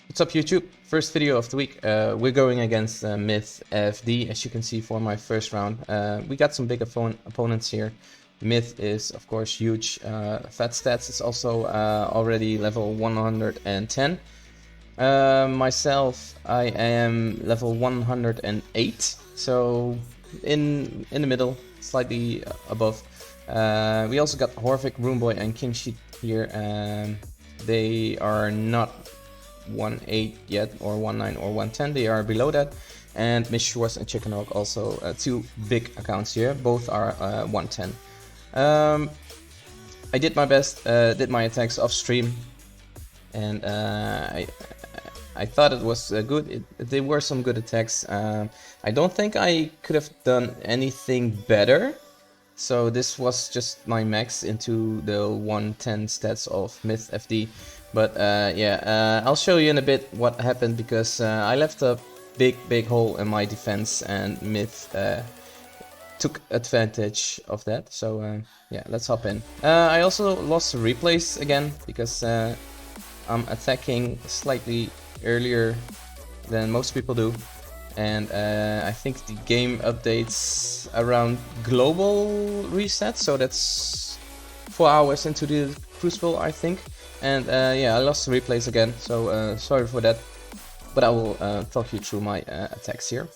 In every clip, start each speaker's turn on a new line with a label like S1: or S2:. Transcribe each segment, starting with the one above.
S1: What's up, YouTube? First video of the week. We're going against MythFD, as you can see for my first round. We got some big opponents here. Myth is, of course, huge. Fat Stats is also already level 110. Myself, I am level 108, so in the middle, slightly above. We also got Horvik, Roomboy, and King Sheet here. They are not 1.8 yet, or 1.9 or 1.10. They are below that. And Miss Schwartz and Chicken Hawk also two big accounts here. Both are 1.10. I did my best, did my attacks off stream, and I thought it was good. They were some good attacks. I don't think I could have done anything better. So this was just my max into the 110 stats of MythFD. But yeah, I'll show you in a bit what happened, because I left a big hole in my defense, and Myth took advantage of that. So yeah, let's hop in. I also lost replays again, because I'm attacking slightly earlier than most people do. And I think the game updates around global reset, so that's 4 hours into the Crucible, I think. And yeah, I lost the replays again, so sorry for that. But I will talk you through my attacks here.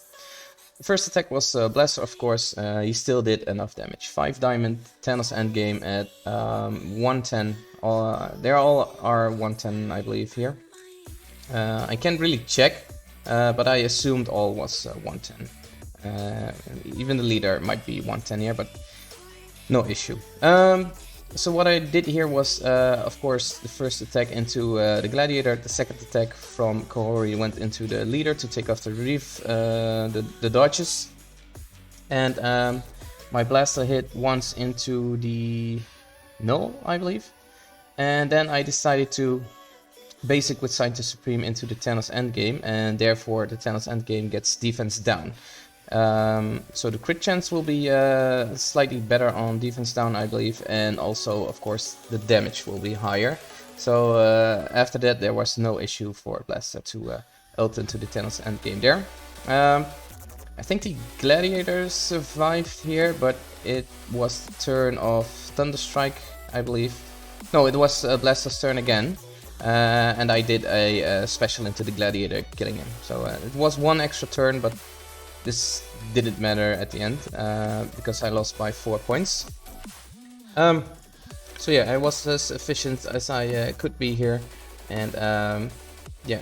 S1: The first attack was Blaster, of course. He still did enough damage. 5 diamond, Thanos endgame at 110. They all are 110, I believe, here. I can't really check. But I assumed all was 110. Even the leader might be 110 here, but no issue. So what I did here was, of course, the first attack into the Gladiator. The second attack from Kohori went into the leader to take off the reef, the dodges. And my blaster hit once into the null, I believe. And then I decided to basic with Scientist Supreme into the Thanos endgame, and therefore the Thanos endgame gets defense down. So the crit chance will be slightly better on defense down, I believe, and also, of course, the damage will be higher. So after that, there was no issue for Blaster to ult into the Thanos endgame there. I think the Gladiator survived here, but it was the turn of Thunderstrike, I believe. No, it was Blaster's turn again. And I did a special into the Gladiator, killing him. So it was one extra turn, but this didn't matter at the end, because I lost by 4 points. So yeah, I was as efficient as I could be here. And yeah,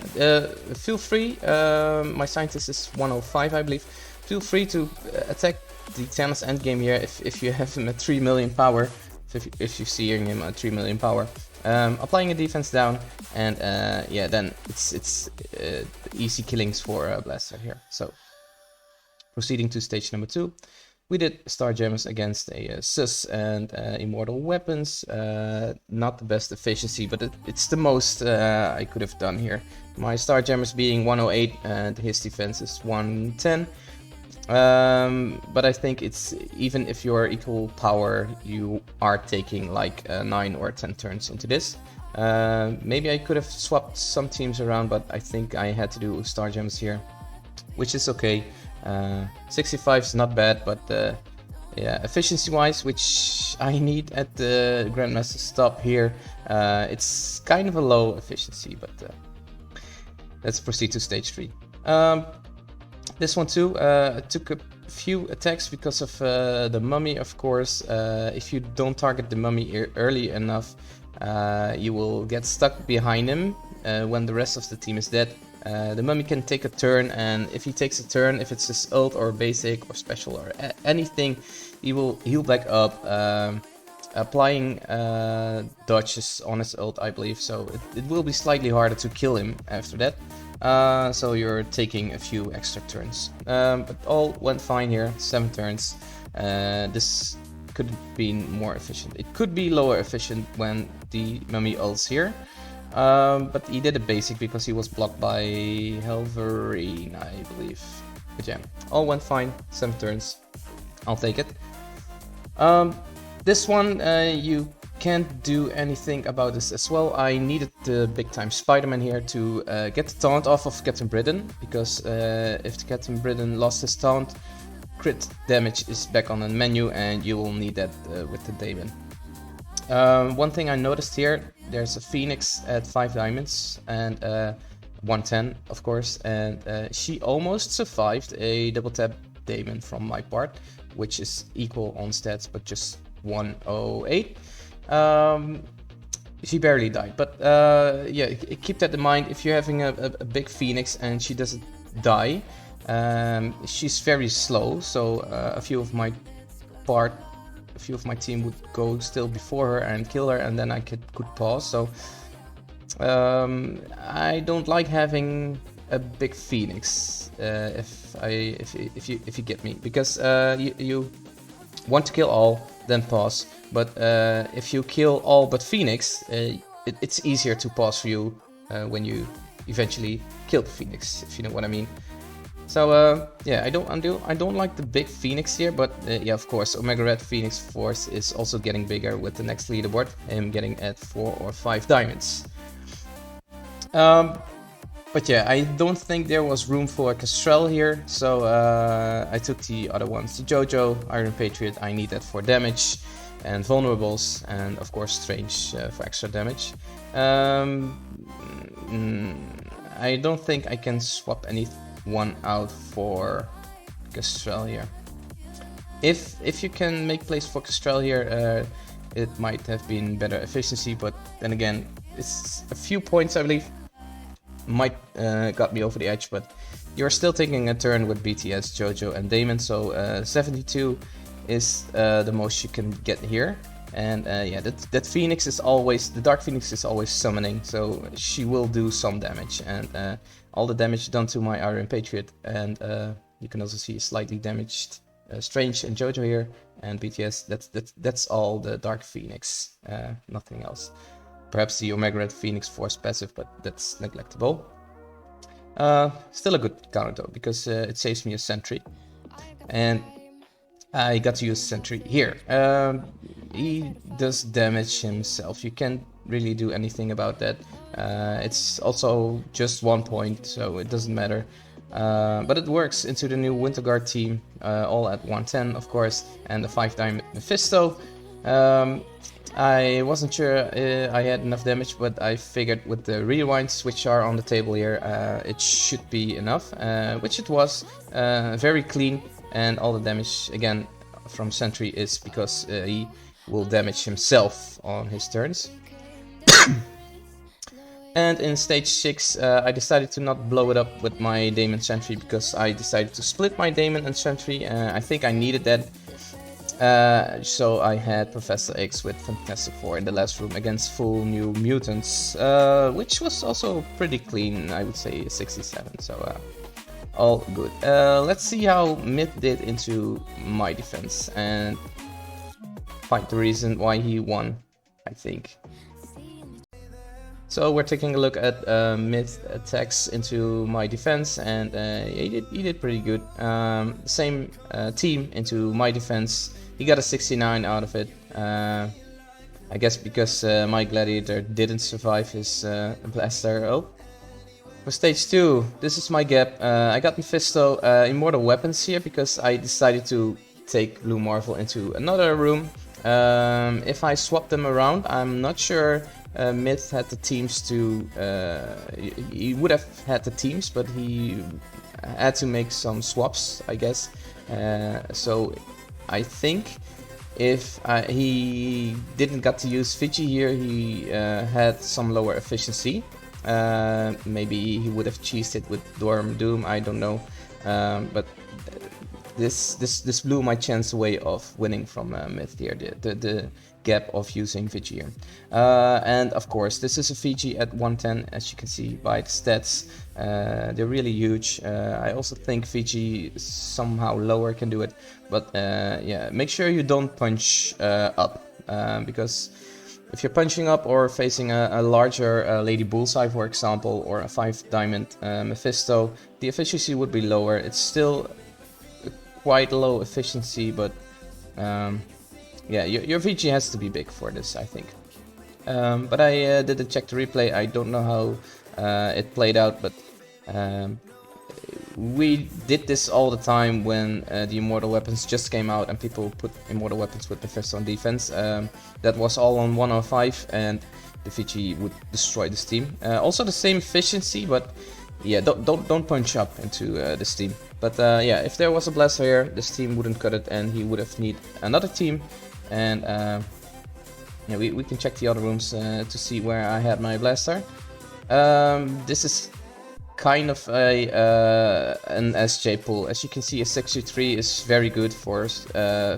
S1: feel free, my scientist is 105, I believe. Feel free to attack the Thanos endgame here if you have him at 3 million power, if you're seeing him at 3 million power. Applying a defense down, and yeah, then it's easy killings for Blaster here. So proceeding to stage number 2, we did Star Gems against a Sus and Immortal Weapons. Not the best efficiency, but it's the most I could have done here. My Star Gems being 108 and his defense is 110. But I think it's, even if you're equal power, you are taking like 9 or 10 turns into this. Maybe I could have swapped some teams around, but I think I had to do Star Gems here, which is okay. 65 is not bad, but yeah, efficiency wise, which I need at the Grandmaster stop here, it's kind of a low efficiency, but let's proceed to stage 3. This one too, took a few attacks because of the mummy, of course. If you don't target the mummy early enough, you will get stuck behind him when the rest of the team is dead. The mummy can take a turn, and if he takes a turn, if it's his ult or basic or special or anything, he will heal back up, applying dodges on his ult, I believe. So it will be slightly harder to kill him after that. So you're taking a few extra turns. But all went fine here, 7 turns. This could have been more efficient. It could be lower efficient when the mummy ults here. But he did a basic because he was blocked by Helverine, I believe. But yeah, all went fine, 7 turns. I'll take it. This one, you can't do anything about this as well. I needed the big time Spider-Man here to get the taunt off of Captain Britain, because if the Captain Britain lost his taunt, crit damage is back on the menu, and you will need that with the Daemon. One thing I noticed here, there's a Phoenix at 5 diamonds and 110 of course, and she almost survived a double tap Daemon from my part, which is equal on stats but just 108. She barely died, but yeah, keep that in mind. If you're having a big Phoenix and she doesn't die, she's very slow, so a few of my team would go still before her and kill her, and then I could pause. So I don't like having a big Phoenix, if you get me, because you want to kill all, then pause. But if you kill all but Phoenix, it's easier to pause for you when you eventually kill the Phoenix, if you know what I mean. So yeah, I don't like the big Phoenix here, but yeah, of course, Omega Red Phoenix Force is also getting bigger with the next leaderboard. I'm getting at 4 or 5 diamonds. But yeah, I don't think there was room for a Kestrel here, so I took the other ones. The Jojo, Iron Patriot, I need that for damage, and Vulnerables, and of course Strange for extra damage. I don't think I can swap anyone out for Kestrel here. If you can make place for Kestrel here, it might have been better efficiency, but then again, it's a few points I believe might got me over the edge, but you're still taking a turn with BTS, Jojo and Daemon, so 72 is the most you can get here. And yeah, that Phoenix is always, the Dark Phoenix is always summoning, so she will do some damage, and all the damage done to my Iron Patriot, and you can also see slightly damaged Strange and Jojo here, and BTS, that's all the Dark Phoenix, nothing else. Perhaps the Omega Red Phoenix Force passive, but that's neglectable. Still a good counter though, because it saves me a sentry, and I got to use sentry here. He does damage himself, you can't really do anything about that. It's also just 1 point, so it doesn't matter. But it works into the new Winter Guard team, all at 110 of course, and the 5 diamond Mephisto. I wasn't sure I had enough damage, but I figured with the rewinds which are on the table here, it should be enough, which it was. Very clean, and all the damage again from Sentry is because he will damage himself on his turns. And in stage 6 I decided to not blow it up with my Daemon Sentry, because I decided to split my Daemon and Sentry. I think I needed that. So I had Professor X with Fantastic Four in the last room against full new mutants, which was also pretty clean, I would say 67, so all good. Let's see how Myth did into my defense and find the reason why he won, I think. So we're taking a look at Myth attacks into my defense, and he did pretty good. Same team into my defense. He got a 69 out of it. I guess because my Gladiator didn't survive his blaster. Oh. For stage 2, this is my gap. I got Mephisto Immortal Weapons here because I decided to take Blue Marvel into another room. If I swap them around, I'm not sure Myth had the teams to... he would have had the teams, but he had to make some swaps, I guess. So I think if he didn't get to use Fiji here, he had some lower efficiency. Maybe he would have cheesed it with Dorm Doom, I don't know. But this blew my chance away of winning from Myth here, the gap of using Fiji here. And of course, this is a Fiji at 110, as you can see by the stats. They're really huge. I also think Fiji somehow lower can do it, but yeah, make sure you don't punch up, because if you're punching up or facing a larger Lady Bullseye, for example, or a 5 diamond Mephisto, the efficiency would be lower. It's still quite low efficiency, but yeah, your VG has to be big for this, I think. But I did a check to replay. I don't know how it played out, but we did this all the time when the Immortal Weapons just came out and people put Immortal Weapons with Mephisto on defense. That was all on 105 and the VG would destroy this team. Also the same efficiency, but yeah, don't punch up into this team. But yeah, if there was a Blaster here, this team wouldn't cut it and he would have need another team. And yeah, we can check the other rooms to see where I had my Blaster. This is kind of an SJ pool. As you can see, a 63 is very good for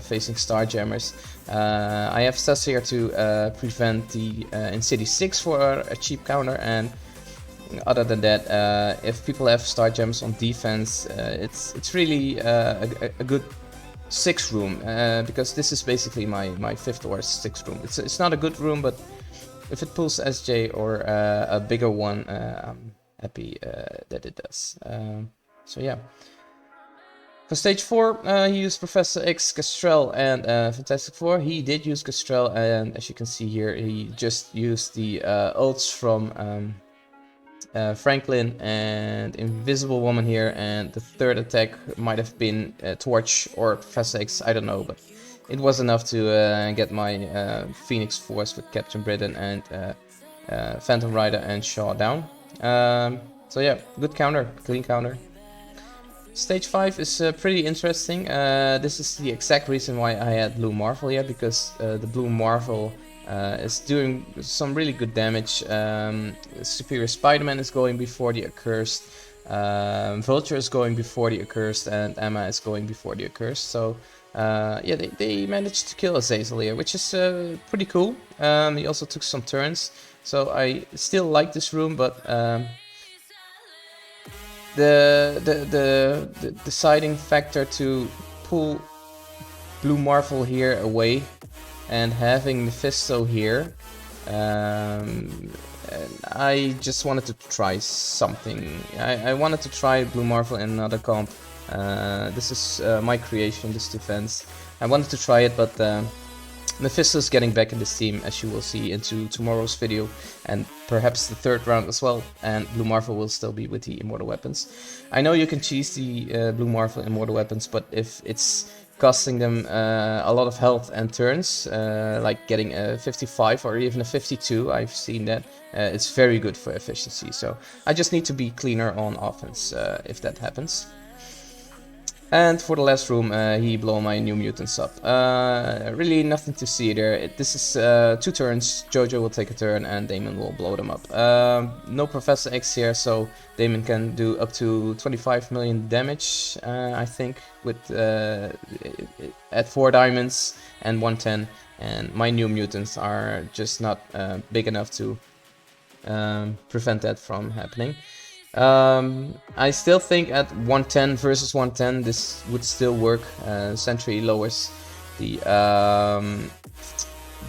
S1: facing Starjammers. I have Stas here to prevent the Insidious 6 for a cheap counter, and other than that, if people have Starjammers on defense, it's really a good 6 room, because this is basically my 5th or 6th room. It's not a good room, but if it pulls SJ or a bigger one, I'm happy that it does. So yeah. For stage 4, he used Professor X, Castrel, and Fantastic Four. He did use Castrel, and as you can see here, he just used the ults from Franklin and Invisible Woman here, and the third attack might have been Torch or Professor X, I don't know, but it was enough to get my Phoenix Force with Captain Britain and Phantom Rider and Shaw down. So yeah, good counter, clean counter. Stage 5 is pretty interesting. This is the exact reason why I had Blue Marvel here, because the Blue Marvel is doing some really good damage. Superior Spider-Man is going before the Accursed, Vulture is going before the Accursed, and Emma is going before the Accursed. So yeah, they managed to kill Azazel here, which is pretty cool. He also took some turns, so I still like this room, but the deciding factor to pull Blue Marvel here away and having Mephisto here, I just wanted to try something. I wanted to try Blue Marvel in another comp. This is my creation, this defense. I wanted to try it, but Mephisto is getting back in this team, as you will see into tomorrow's video, and perhaps the 3rd round as well, and Blue Marvel will still be with the Immortal Weapons. I know you can cheese the Blue Marvel Immortal Weapons, but if it's costing them a lot of health and turns, like getting a 55 or even a 52, I've seen that, it's very good for efficiency. So I just need to be cleaner on offense if that happens. And for the last room, he blew my New Mutants up. Really nothing to see there. This is 2 turns, Jojo will take a turn and Damon will blow them up. No Professor X here, so Damon can do up to 25 million damage, I think, with at 4 diamonds and 110. And my New Mutants are just not big enough to prevent that from happening. I still think at 110 versus 110 this would still work. Sentry lowers the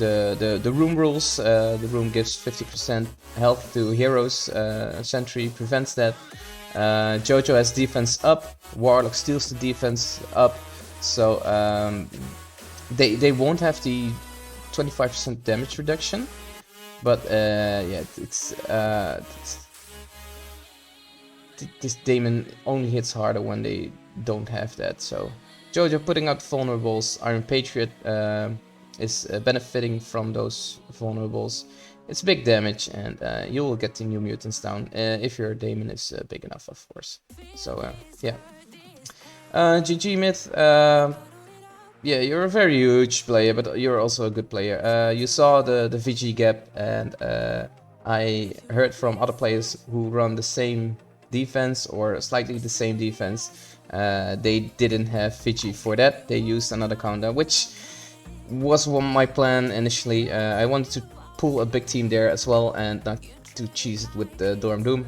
S1: room rules. The room gives 50% health to heroes. Sentry prevents that. Jojo has defense up. Warlock steals the defense up. So they won't have the 25% damage reduction. But yeah, this Damon only hits harder when they don't have that. So Jojo putting out vulnerables. Iron Patriot is benefiting from those vulnerables. It's big damage, and you will get the New Mutants down if your Damon is big enough, of course. So yeah. GG Myth. Yeah, you're a very huge player, but you're also a good player. You saw the VG gap, and I heard from other players who run the same defense or slightly the same defense. They didn't have VG for that. They used another counter, which was my plan initially. I wanted to pull a big team there as well and not to cheese it with the Dorm Doom.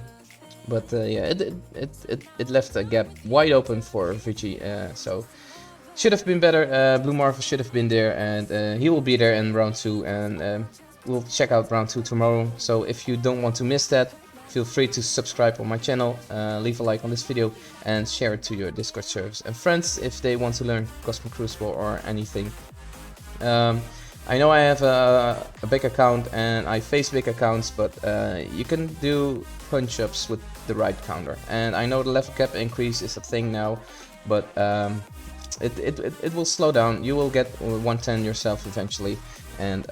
S1: But yeah, it left a gap wide open for VG. So should have been better. Blue Marvel should have been there, and he will be there in round 2. And we'll check out round 2 tomorrow. So if you don't want to miss that, feel free to subscribe on my channel, leave a like on this video, and share it to your Discord servers and friends if they want to learn Cosmic Crucible or anything. I know I have a big account and I face big accounts, but you can do punch-ups with the right counter. And I know the level cap increase is a thing now, but it will slow down. You will get 110 yourself eventually, and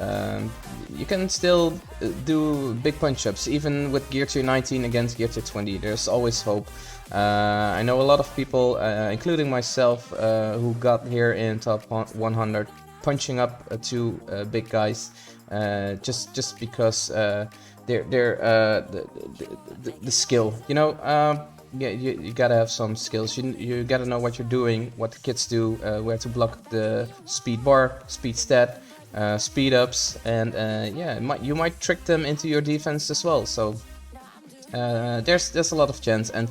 S1: you can still do big punch-ups even with gear tier 19 against gear tier 20. There's always hope. I know a lot of people, including myself, who got here in top 100 punching up two big guys just because they're the skill, you know. Yeah, you gotta have some skills. You gotta know what you're doing, what the kids do, where to block the speed bar, speed stat, speed ups, and yeah, you might trick them into your defense as well. So there's a lot of chance, and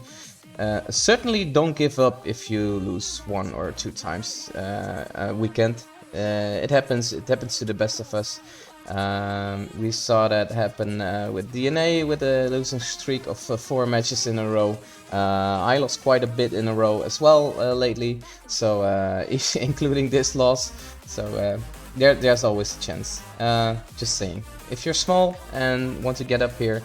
S1: certainly don't give up if you lose 1 or 2 times a weekend. It happens to the best of us. We saw that happen with DNA with a losing streak of 4 matches in a row. I lost quite a bit in a row as well lately, so including this loss. So there's always a chance. Just saying, if you're small and want to get up here,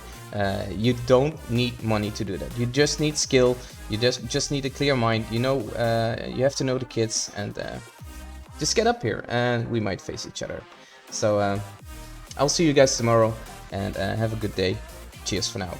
S1: you don't need money to do that. You just need skill. You just need a clear mind. You know, you have to know the kids, and just get up here and we might face each other. So I'll see you guys tomorrow, and have a good day. Cheers for now.